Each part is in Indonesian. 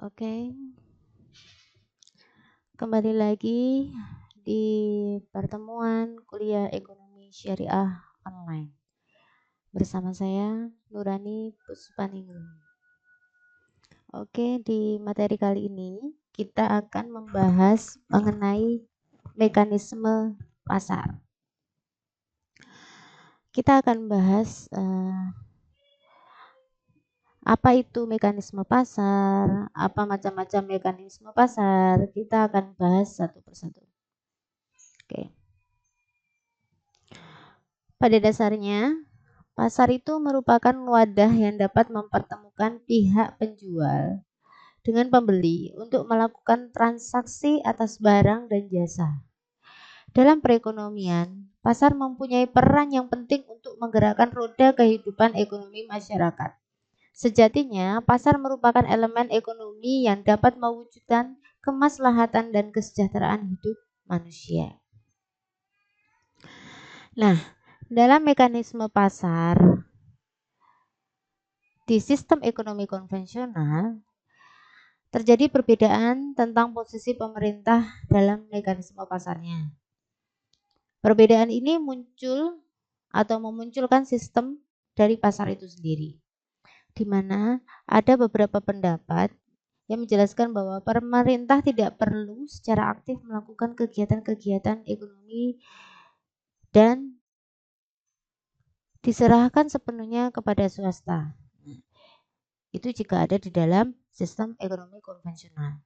Oke, kembali lagi di pertemuan kuliah ekonomi syariah online bersama saya Nurani Puspaningrum. Oke, di materi kali ini kita akan membahas mengenai mekanisme pasar. Kita akan bahas apa itu mekanisme pasar, apa macam-macam mekanisme pasar. Kita akan bahas satu persatu. Oke. Pada dasarnya, pasar itu merupakan wadah yang dapat mempertemukan pihak penjual dengan pembeli untuk melakukan transaksi atas barang dan jasa. Dalam perekonomian, pasar mempunyai peran yang penting untuk menggerakkan roda kehidupan ekonomi masyarakat. Sejatinya, pasar merupakan elemen ekonomi yang dapat mewujudkan kemaslahatan dan kesejahteraan hidup manusia. Nah, dalam mekanisme pasar di sistem ekonomi konvensional, terjadi perbedaan tentang posisi pemerintah dalam mekanisme pasarnya. Perbedaan ini muncul atau memunculkan sistem dari pasar itu sendiri, di mana ada beberapa pendapat yang menjelaskan bahwa pemerintah tidak perlu secara aktif melakukan kegiatan-kegiatan ekonomi dan diserahkan sepenuhnya kepada swasta. Itu jika ada di dalam sistem ekonomi konvensional.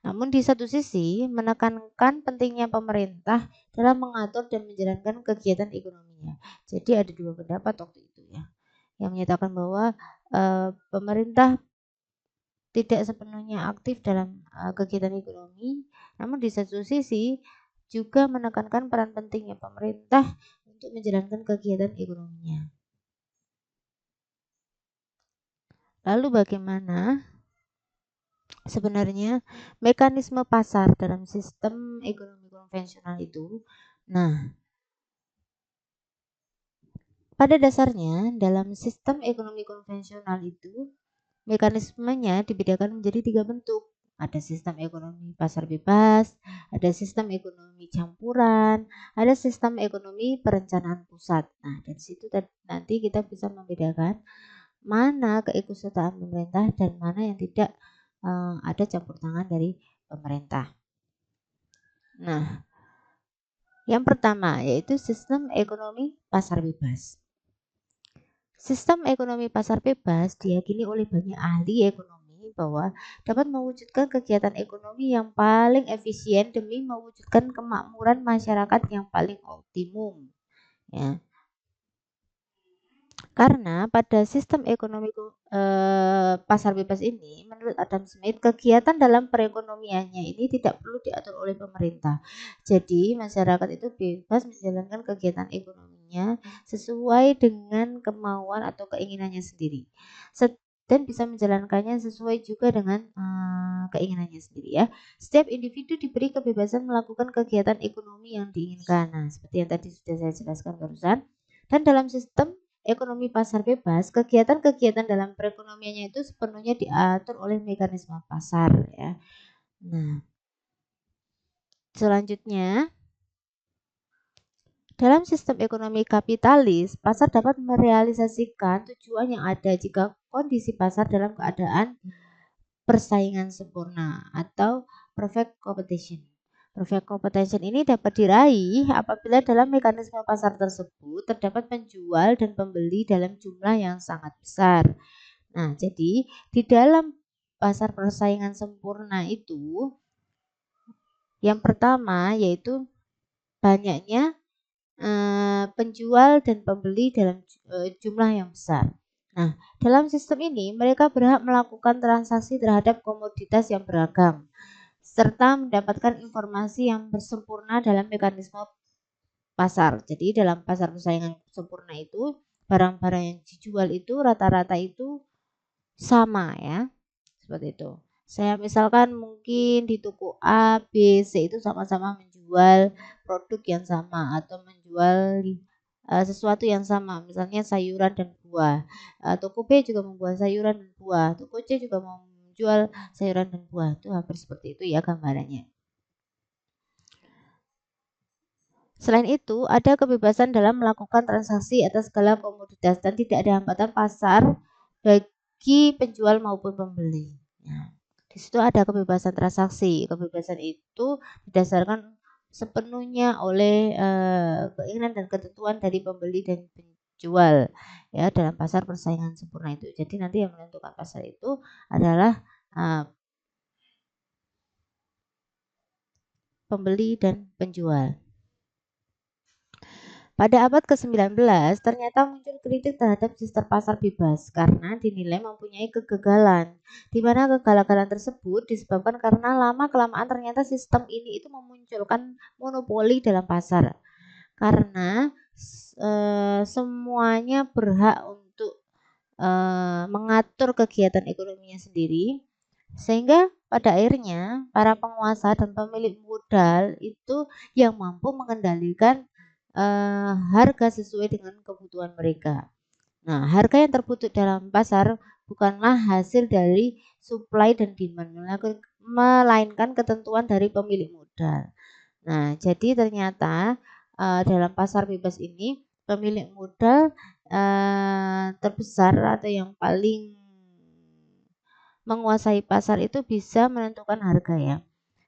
Namun di satu sisi menekankan pentingnya pemerintah dalam mengatur dan menjalankan kegiatan ekonominya. Jadi ada dua pendapat waktu itu ya, yang menyatakan bahwa pemerintah tidak sepenuhnya aktif dalam kegiatan ekonomi, namun di satu sisi juga menekankan peran pentingnya pemerintah untuk menjalankan kegiatan ekonominya. Lalu bagaimana sebenarnya mekanisme pasar dalam sistem ekonomi konvensional itu? Nah, pada dasarnya dalam sistem ekonomi konvensional itu mekanismenya dibedakan menjadi 3 bentuk. Ada sistem ekonomi pasar bebas, ada sistem ekonomi campuran, ada sistem ekonomi perencanaan pusat. Nah, dari situ nanti kita bisa membedakan mana keikutsertaan pemerintah dan mana yang tidak ada campur tangan dari pemerintah. Nah, yang pertama yaitu sistem ekonomi pasar bebas. Sistem ekonomi pasar bebas diyakini oleh banyak ahli ekonomi bahwa dapat mewujudkan kegiatan ekonomi yang paling efisien demi mewujudkan kemakmuran masyarakat yang paling optimum. Ya. Karena pada sistem ekonomi pasar bebas ini, menurut Adam Smith, kegiatan dalam perekonomiannya ini tidak perlu diatur oleh pemerintah. Jadi masyarakat itu bebas menjalankan kegiatan ekonominya sesuai dengan kemauan atau keinginannya sendiri, dan bisa menjalankannya sesuai juga dengan keinginannya sendiri ya. Setiap individu diberi kebebasan melakukan kegiatan ekonomi yang diinginkan. Nah, seperti yang tadi sudah saya jelaskan barusan. Dan dalam sistem ekonomi pasar bebas, kegiatan-kegiatan dalam perekonomiannya itu sepenuhnya diatur oleh mekanisme pasar ya. Nah, selanjutnya dalam sistem ekonomi kapitalis, pasar dapat merealisasikan tujuan yang ada jika kondisi pasar dalam keadaan persaingan sempurna atau perfect competition. Perfect competition ini dapat diraih apabila dalam mekanisme pasar tersebut terdapat penjual dan pembeli dalam jumlah yang sangat besar. Nah, jadi di dalam pasar persaingan sempurna itu yang pertama yaitu banyaknya penjual dan pembeli dalam jumlah yang besar. Nah, dalam sistem ini mereka berhak melakukan transaksi terhadap komoditas yang beragam serta mendapatkan informasi yang bersempurna dalam mekanisme pasar. Jadi dalam pasar persaingan sempurna itu barang-barang yang dijual itu rata-rata itu sama ya. Seperti itu. Saya misalkan mungkin di toko A, B, C itu sama-sama menjual produk yang sama atau menjual sesuatu yang sama, misalnya sayuran dan buah. Toko B juga membuat sayuran dan buah. Toko C juga menjual menjual sayuran dan buah. Itu hampir seperti itu ya gambarannya. Selain itu, ada kebebasan dalam melakukan transaksi atas segala komoditas dan tidak ada hambatan pasar bagi penjual maupun pembeli. Nah, di situ ada kebebasan transaksi. Kebebasan itu didasarkan sepenuhnya oleh keinginan dan ketentuan dari pembeli dan penjual ya dalam pasar persaingan sempurna itu. Jadi nanti yang menentukan pasar itu adalah pembeli dan penjual. Pada abad ke-19, ternyata muncul kritik terhadap sistem pasar bebas karena dinilai mempunyai kegagalan, di mana kegagalan tersebut disebabkan karena lama-kelamaan ternyata sistem ini itu memunculkan monopoli dalam pasar. Karena semuanya berhak untuk mengatur kegiatan ekonominya sendiri, sehingga pada akhirnya para penguasa dan pemilik modal itu yang mampu mengendalikan harga sesuai dengan kebutuhan mereka. Nah, harga yang terbentuk dalam pasar bukanlah hasil dari supply dan demand, melainkan ketentuan dari pemilik modal. Nah, jadi ternyata dalam pasar bebas ini pemilik modal terbesar atau yang paling menguasai pasar itu bisa menentukan harga ya,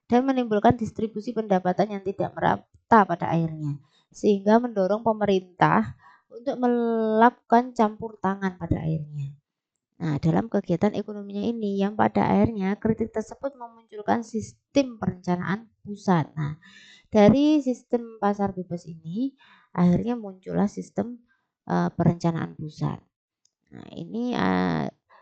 dan menimbulkan distribusi pendapatan yang tidak merata pada akhirnya, sehingga mendorong pemerintah untuk melakukan campur tangan pada akhirnya. Nah, dalam kegiatan ekonominya ini yang pada akhirnya kritik tersebut memunculkan sistem perencanaan pusat. Nah, dari sistem pasar bebas ini akhirnya muncullah sistem perencanaan pusat. Nah, ini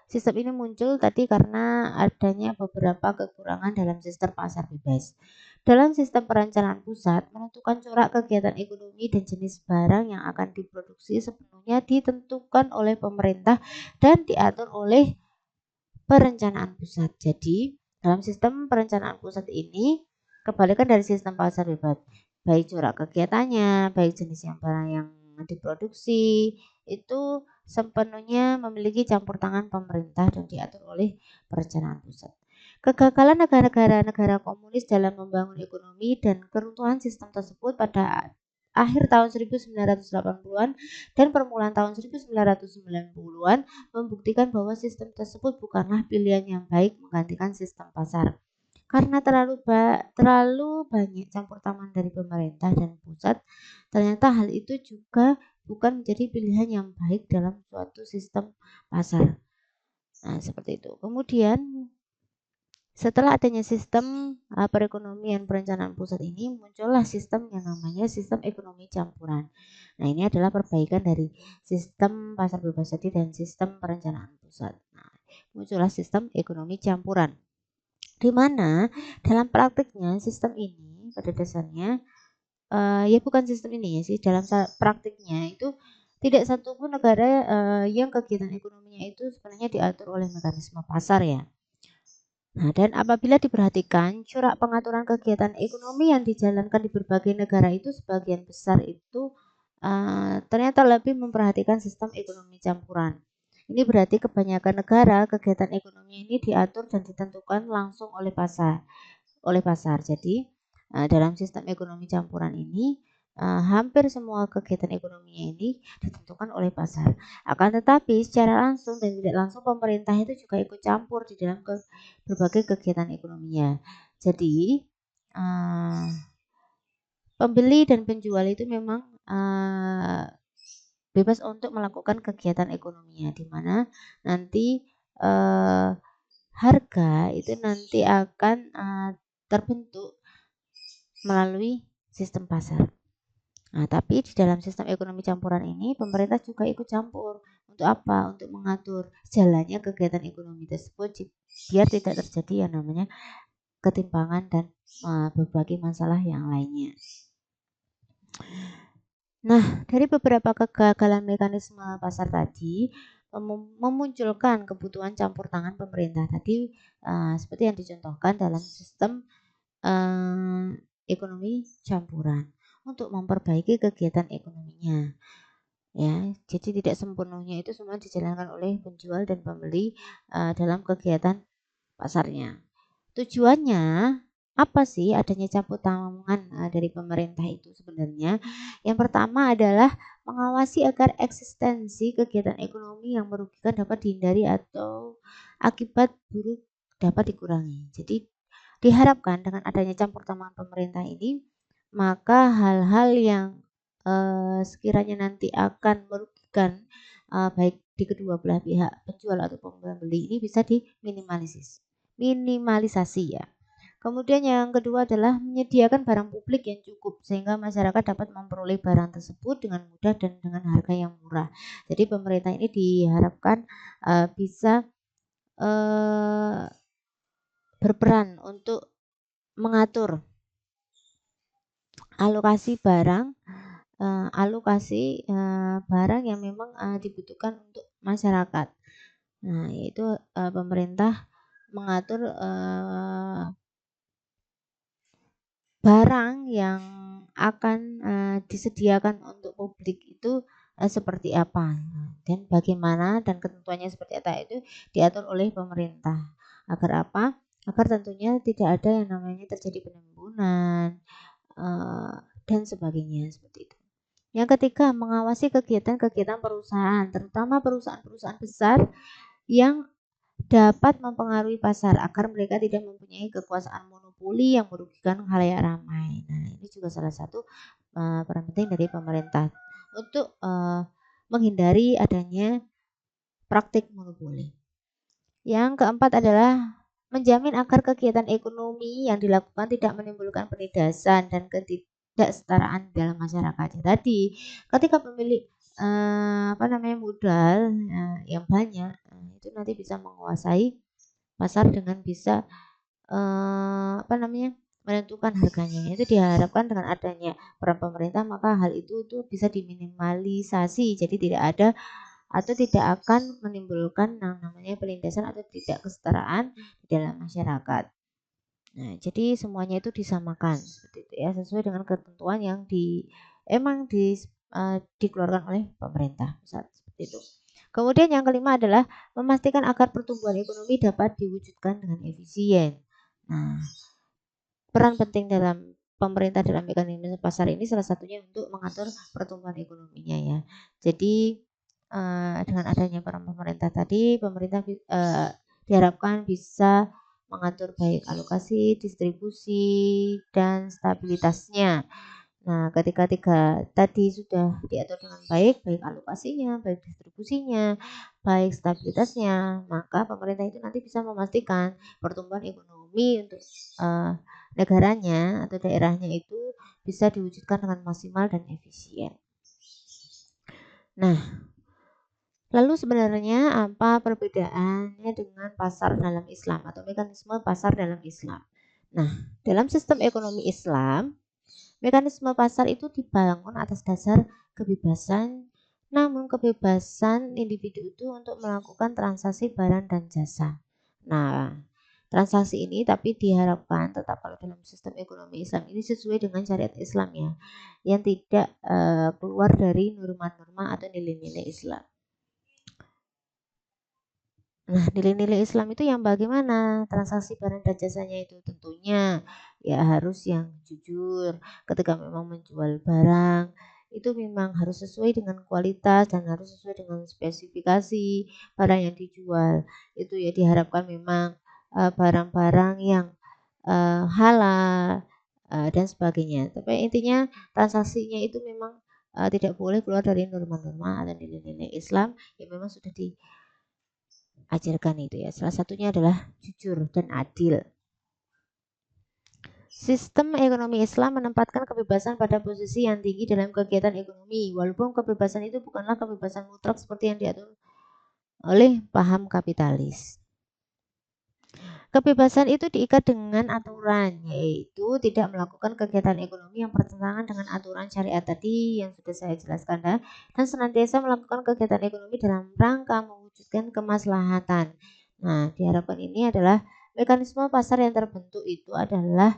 sistem ini muncul tadi karena adanya beberapa kekurangan dalam sistem pasar bebas. Dalam sistem perencanaan pusat, menentukan corak kegiatan ekonomi dan jenis barang yang akan diproduksi sepenuhnya ditentukan oleh pemerintah dan diatur oleh perencanaan pusat. Jadi, dalam sistem perencanaan pusat ini kebalikan dari sistem pasar bebas. Baik corak kegiatannya, baik jenis yang barang yang diproduksi, itu sepenuhnya memiliki campur tangan pemerintah dan diatur oleh perencanaan pusat. Kegagalan negara komunis dalam membangun ekonomi dan keruntuhan sistem tersebut pada akhir tahun 1980-an dan permulaan tahun 1990-an membuktikan bahwa sistem tersebut bukanlah pilihan yang baik menggantikan sistem pasar. Karena terlalu banyak campur tangan dari pemerintah dan pusat, ternyata hal itu juga bukan menjadi pilihan yang baik dalam suatu sistem pasar. Nah, seperti itu. Kemudian setelah adanya sistem perekonomian perencanaan pusat ini, muncullah sistem yang namanya sistem ekonomi campuran. Nah, ini adalah perbaikan dari sistem pasar bebas tadi dan sistem perencanaan pusat. Nah, muncullah sistem ekonomi campuran, di mana dalam praktiknya sistem ini pada dasarnya ya bukan sistem ini ya sih, dalam praktiknya itu tidak satupun negara yang kegiatan ekonominya itu sebenarnya diatur oleh mekanisme pasar ya. Nah, dan apabila diperhatikan, corak pengaturan kegiatan ekonomi yang dijalankan di berbagai negara itu sebagian besar itu ternyata lebih memperhatikan sistem ekonomi campuran. Ini berarti kebanyakan negara kegiatan ekonomi ini diatur dan ditentukan langsung oleh pasar. Jadi, dalam sistem ekonomi campuran ini hampir semua kegiatan ekonominya ini ditentukan oleh pasar. Akan tetapi secara langsung dan tidak langsung pemerintah itu juga ikut campur di dalam berbagai kegiatan ekonominya. Jadi pembeli dan penjual itu memang bebas untuk melakukan kegiatan ekonominya, di mana nanti harga itu nanti akan terbentuk melalui sistem pasar. Nah, tapi di dalam sistem ekonomi campuran ini pemerintah juga ikut campur. Untuk apa? Untuk mengatur jalannya kegiatan ekonomi tersebut biar tidak terjadi yang namanya ketimpangan dan berbagai masalah yang lainnya. Nah, dari beberapa kegagalan mekanisme pasar tadi memunculkan kebutuhan campur tangan pemerintah tadi seperti yang dicontohkan dalam sistem ekonomi campuran untuk memperbaiki kegiatan ekonominya. Ya, jadi tidak sepenuhnya itu semua dijalankan oleh penjual dan pembeli dalam kegiatan pasarnya. Tujuannya apa sih adanya campur tangan dari pemerintah itu sebenarnya? Yang pertama adalah mengawasi agar eksistensi kegiatan ekonomi yang merugikan dapat dihindari atau akibat buruk dapat dikurangi. Jadi diharapkan dengan adanya campur tangan pemerintah ini, maka hal-hal yang sekiranya nanti akan merugikan baik di kedua belah pihak penjual atau pembeli ini bisa minimalisasi ya. Kemudian yang kedua adalah menyediakan barang publik yang cukup sehingga masyarakat dapat memperoleh barang tersebut dengan mudah dan dengan harga yang murah. Jadi pemerintah ini diharapkan bisa berperan untuk mengatur alokasi barang yang memang dibutuhkan untuk masyarakat. Nah, yaitu pemerintah mengatur barang yang akan disediakan untuk publik itu seperti apa dan bagaimana dan ketentuannya seperti apa itu diatur oleh pemerintah. Agar apa? Agar tentunya tidak ada yang namanya terjadi penimbunan dan sebagainya seperti itu. Yang ketiga, mengawasi kegiatan-kegiatan perusahaan, terutama perusahaan-perusahaan besar yang dapat mempengaruhi pasar agar mereka tidak mempunyai kekuasaan monopoli yang merugikan khalayak ramai. Nah, ini juga salah satu peran penting dari pemerintah untuk menghindari adanya praktik monopoli. Yang keempat adalah menjamin agar kegiatan ekonomi yang dilakukan tidak menimbulkan penindasan dan ketidaksetaraan dalam masyarakat. Tadi, ketika pemilik modal yang banyak itu nanti bisa menguasai pasar dengan bisa menentukan harganya. Itu diharapkan dengan adanya peran pemerintah maka hal itu bisa diminimalisasi. Jadi tidak ada atau tidak akan menimbulkan namanya penindasan atau tidak kesetaraan di dalam masyarakat. Nah, jadi semuanya itu disamakan seperti itu ya, sesuai dengan ketentuan yang dikeluarkan oleh pemerintah pusat seperti itu. Kemudian yang kelima adalah memastikan agar pertumbuhan ekonomi dapat diwujudkan dengan efisien. Nah, peran penting dalam pemerintah dalam mekanisme pasar ini salah satunya untuk mengatur pertumbuhan ekonominya ya. Jadi dengan adanya peran pemerintah tadi, pemerintah diharapkan bisa mengatur baik alokasi, distribusi, dan stabilitasnya. Nah, ketika tiga tadi sudah diatur dengan baik, baik alokasinya, baik distribusinya, baik stabilitasnya, maka pemerintah itu nanti bisa memastikan pertumbuhan ekonomi untuk negaranya atau daerahnya itu bisa diwujudkan dengan maksimal dan efisien. Nah, lalu sebenarnya apa perbedaannya dengan pasar dalam Islam atau mekanisme pasar dalam Islam? Nah, dalam sistem ekonomi Islam, mekanisme pasar itu dibangun atas dasar kebebasan, namun kebebasan individu itu untuk melakukan transaksi barang dan jasa. Nah, transaksi ini tapi diharapkan tetap kalau dalam sistem ekonomi Islam ini sesuai dengan syariat Islam ya, yang tidak keluar dari norma-norma atau nilai-nilai Islam. Nah, nilai-nilai Islam itu yang bagaimana? Transaksi barang dan jasanya itu tentunya ya harus yang jujur. Ketika memang menjual barang, itu memang harus sesuai dengan kualitas dan harus sesuai dengan spesifikasi barang yang dijual. Itu ya diharapkan memang barang-barang yang halal dan sebagainya. Tapi intinya transaksinya itu memang tidak boleh keluar dari norma-norma atau nilai-nilai Islam yang memang sudah diajarkan itu ya. Salah satunya adalah jujur dan adil. Sistem ekonomi Islam menempatkan kebebasan pada posisi yang tinggi dalam kegiatan ekonomi, walaupun kebebasan itu bukanlah kebebasan mutlak seperti yang diatur oleh paham kapitalis. Kebebasan itu diikat dengan aturan, yaitu tidak melakukan kegiatan ekonomi yang bertentangan dengan aturan syariat tadi yang sudah saya jelaskan dan senantiasa melakukan kegiatan ekonomi dalam rangka mewujudkan kemaslahatan. Nah, diharapkan ini adalah mekanisme pasar yang terbentuk itu adalah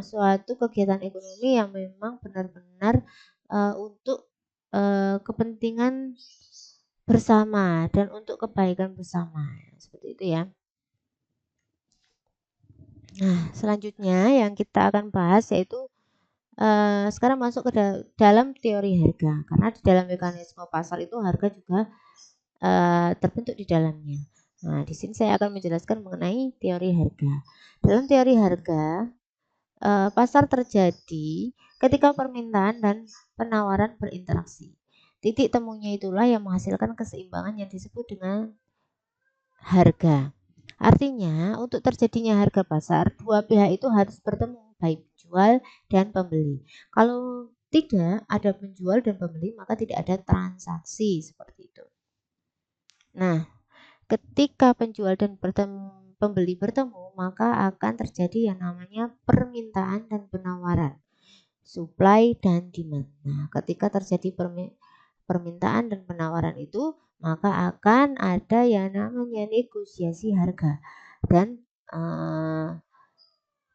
suatu kegiatan ekonomi yang memang benar-benar untuk kepentingan bersama dan untuk kebaikan bersama, seperti itu ya. Nah, selanjutnya yang kita akan bahas yaitu sekarang masuk ke dalam teori harga, karena di dalam mekanisme pasar itu harga juga terbentuk di dalamnya. Nah, di sini saya akan menjelaskan mengenai teori harga. Dalam teori harga, pasar terjadi ketika permintaan dan penawaran berinteraksi. Titik temunya itulah yang menghasilkan keseimbangan yang disebut dengan harga. Artinya, untuk terjadinya harga pasar, dua pihak itu harus bertemu, baik penjual dan pembeli. Kalau tidak ada penjual dan pembeli, maka tidak ada transaksi seperti itu. Nah, ketika penjual dan pembeli bertemu, maka akan terjadi yang namanya permintaan dan penawaran, supply dan demand. Nah, ketika terjadi permintaan dan penawaran itu, maka akan ada yang namanya negosiasi harga dan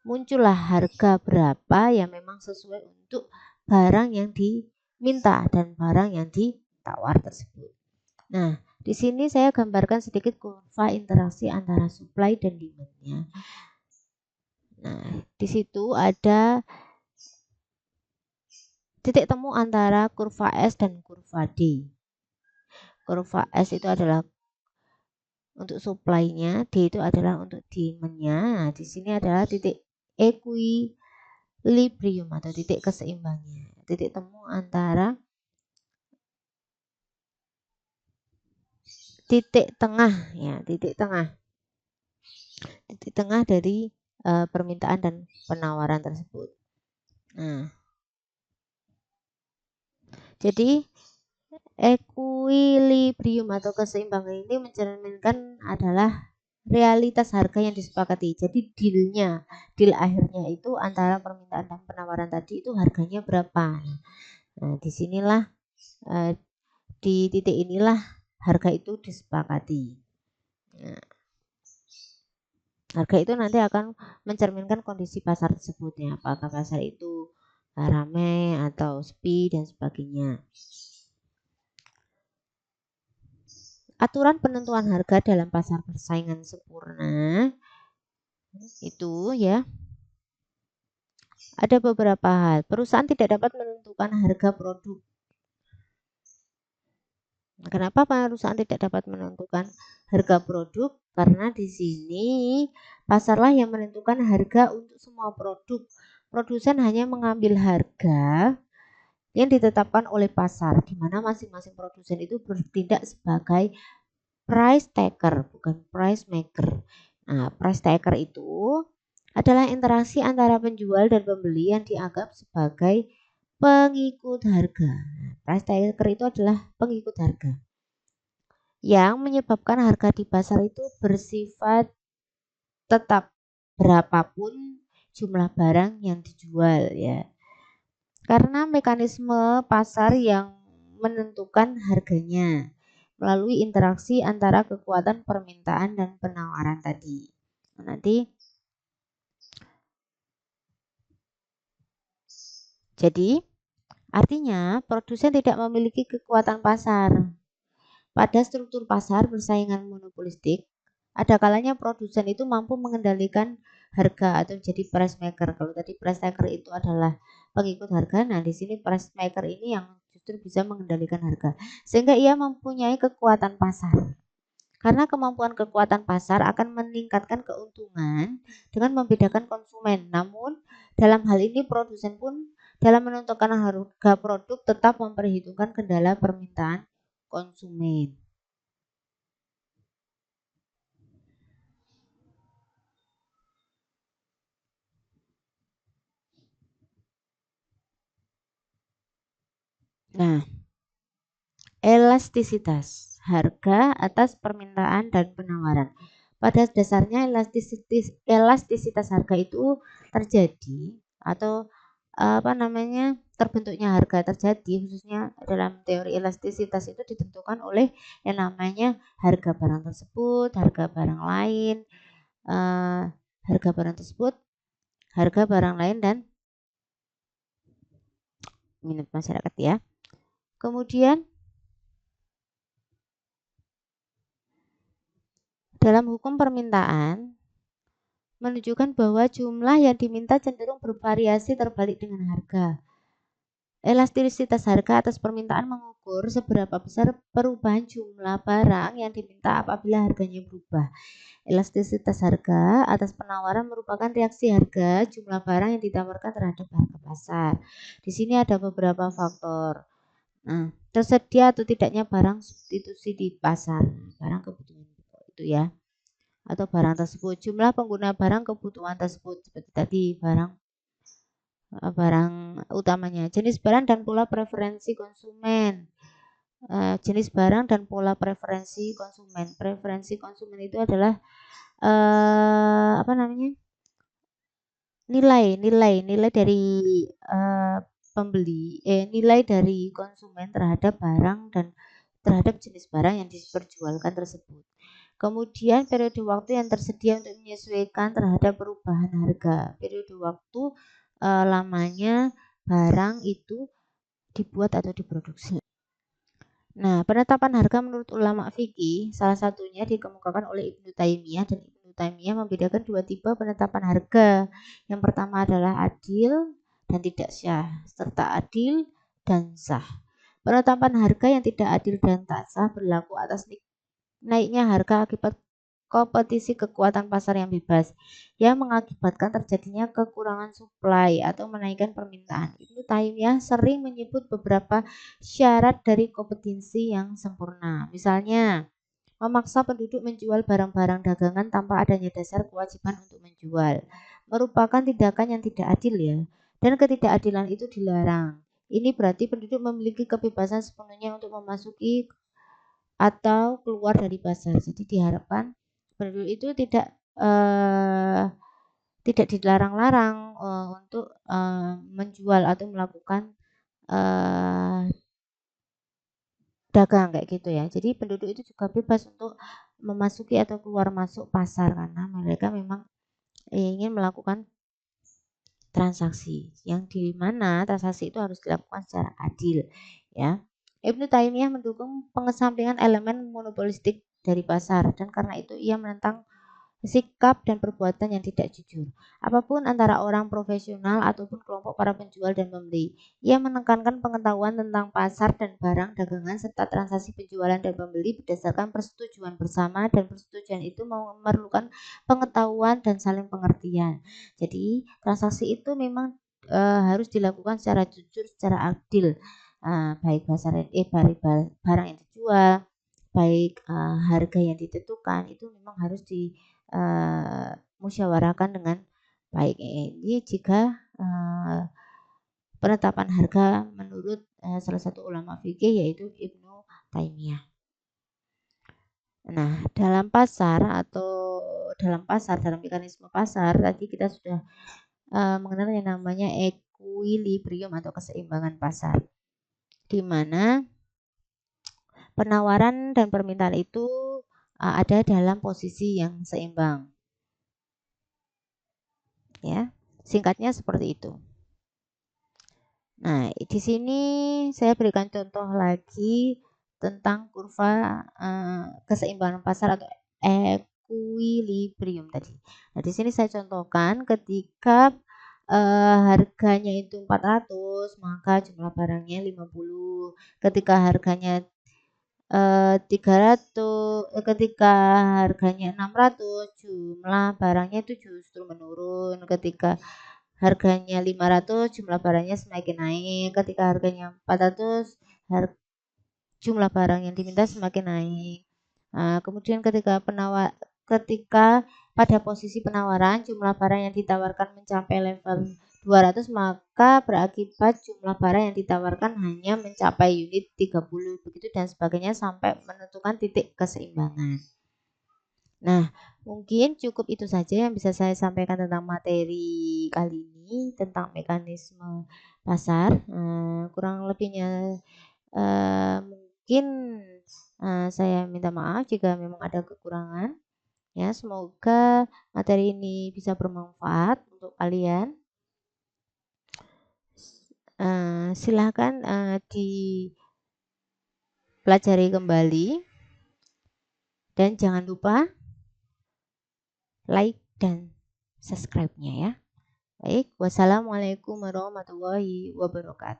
muncullah harga berapa yang memang sesuai untuk barang yang diminta dan barang yang ditawar tersebut. Nah, di sini saya gambarkan sedikit kurva interaksi antara supply dan demand-nya. Nah, di situ ada titik temu antara kurva S dan kurva D. Kurva S itu adalah untuk supply-nya, D itu adalah untuk demand-nya. Nah, di sini adalah titik equilibrium atau titik keseimbangnya. Titik temu antara titik tengah ya, titik tengah dari permintaan dan penawaran tersebut. Nah, jadi equilibrium atau keseimbangan ini mencerminkan adalah realitas harga yang disepakati. Jadi deal akhirnya itu antara permintaan dan penawaran tadi itu harganya berapa. Nah, disinilah di titik inilah harga itu disepakati. Nah, harga itu nanti akan mencerminkan kondisi pasar tersebut ya, apakah pasar itu ramai atau sepi dan sebagainya. Aturan penentuan harga dalam pasar persaingan sempurna itu ya ada beberapa hal. Perusahaan tidak dapat menentukan harga produk. Kenapa perusahaan tidak dapat menentukan harga produk? Karena di sini pasarlah yang menentukan harga untuk semua produk. Produsen hanya mengambil harga yang ditetapkan oleh pasar, di mana masing-masing produsen itu bertindak sebagai price taker, bukan price maker. Nah, price taker itu adalah interaksi antara penjual dan pembeli yang dianggap sebagai pengikut harga. Price taker itu adalah pengikut harga yang menyebabkan harga di pasar itu bersifat tetap berapapun jumlah barang yang dijual ya. Karena mekanisme pasar yang menentukan harganya melalui interaksi antara kekuatan permintaan dan penawaran tadi. Nanti jadi artinya produsen tidak memiliki kekuatan pasar. Pada struktur pasar persaingan monopolistik, ada kalanya produsen itu mampu mengendalikan harga atau jadi price maker. Kalau tadi price taker itu adalah pengikut harga, nah di sini price maker ini yang justru bisa mengendalikan harga. Sehingga ia mempunyai kekuatan pasar. Karena kemampuan kekuatan pasar akan meningkatkan keuntungan dengan membedakan konsumen. Namun dalam hal ini produsen pun dalam menentukan harga produk tetap memperhitungkan kendala permintaan konsumen. Nah, elastisitas harga atas permintaan dan penawaran. Pada dasarnya elastisitas harga itu terjadi atau terbentuknya harga terjadi khususnya dalam teori elastisitas itu ditentukan oleh yang namanya harga barang tersebut, harga barang lain, harga barang tersebut, harga barang lain dan minat masyarakat ya. Kemudian dalam hukum permintaan menunjukkan bahwa jumlah yang diminta cenderung bervariasi terbalik dengan harga. Elastisitas harga atas permintaan mengukur seberapa besar perubahan jumlah barang yang diminta apabila harganya berubah. Elastisitas harga atas penawaran merupakan reaksi harga jumlah barang yang ditawarkan terhadap harga pasar. Di sini ada beberapa faktor. Nah, tersedia atau tidaknya barang substitusi di pasar, barang kebutuhan pokok itu ya, atau barang tersebut, jumlah pengguna barang kebutuhan tersebut seperti tadi barang utamanya, jenis barang dan pola preferensi konsumen. Jenis barang dan pola preferensi konsumen. Preferensi konsumen itu adalah apa namanya? Nilai dari nilai dari konsumen terhadap barang dan terhadap jenis barang yang diperjualkan tersebut. Kemudian periode waktu yang tersedia untuk menyesuaikan terhadap perubahan harga. Periode waktu lamanya barang itu dibuat atau diproduksi. Nah, penetapan harga menurut ulama fikih salah satunya dikemukakan oleh Ibnu Taimiyah, dan Ibnu Taimiyah membedakan dua tipe penetapan harga. Yang pertama adalah adil dan tidak syah, serta adil dan sah. Penetapan harga yang tidak adil dan tak sah berlaku atas naiknya harga akibat kompetisi kekuatan pasar yang bebas yang mengakibatkan terjadinya kekurangan suplai atau menaikkan permintaan. Ibnu Taimiyah sering menyebut beberapa syarat dari kompetisi yang sempurna. Misalnya, memaksa penduduk menjual barang-barang dagangan tanpa adanya dasar kewajiban untuk menjual. Merupakan tindakan yang tidak adil ya. Dan ketidakadilan itu dilarang. Ini berarti penduduk memiliki kebebasan sepenuhnya untuk memasuki atau keluar dari pasar. Jadi diharapkan penduduk itu tidak dilarang-larang untuk menjual atau melakukan dagang kayak gitu ya. Jadi penduduk itu juga bebas untuk memasuki atau keluar masuk pasar karena mereka memang ingin melakukan transaksi yang di mana transaksi itu harus dilakukan secara adil ya. Ibnu Taimiyah mendukung pengesampingan elemen monopolistik dari pasar, dan karena itu ia menentang sikap dan perbuatan yang tidak jujur apapun antara orang profesional ataupun kelompok para penjual dan pembeli. Ia menekankan pengetahuan tentang pasar dan barang dagangan serta transaksi penjualan dan pembeli berdasarkan persetujuan bersama, dan persetujuan itu memerlukan pengetahuan dan saling pengertian. Jadi transaksi itu memang harus dilakukan secara jujur, secara adil, baik barang yang dijual, baik harga yang ditentukan itu memang harus musyawarahkan dengan baik. Ini jika penetapan harga menurut salah satu ulama fikih yaitu Ibnu Taimiyah. Nah, dalam dalam mekanisme pasar tadi kita sudah mengenal yang namanya equilibrium atau keseimbangan pasar, di mana penawaran dan permintaan itu ada dalam posisi yang seimbang. Ya, singkatnya seperti itu. Nah, di sini saya berikan contoh lagi tentang kurva keseimbangan pasar atau equilibrium tadi. Nah, di sini saya contohkan ketika harganya itu 400, maka jumlah barangnya 50. Ketika harganya 300, ketika harganya 600, jumlah barangnya itu justru menurun. Ketika harganya 500, jumlah barangnya semakin naik. Ketika harganya 400, jumlah barang yang diminta semakin naik. Kemudian ketika pada posisi penawaran jumlah barang yang ditawarkan mencapai level 200, maka berakibat jumlah barang yang ditawarkan hanya mencapai unit 30, begitu dan sebagainya sampai menentukan titik keseimbangan. Nah, mungkin cukup itu saja yang bisa saya sampaikan tentang materi kali ini tentang mekanisme pasar. Kurang lebihnya mungkin saya minta maaf jika memang ada kekurangan. Ya, semoga materi ini bisa bermanfaat untuk kalian. Silahkan dipelajari kembali, dan jangan lupa like dan subscribe-nya ya. Baik, wassalamualaikum warahmatullahi wabarakatuh.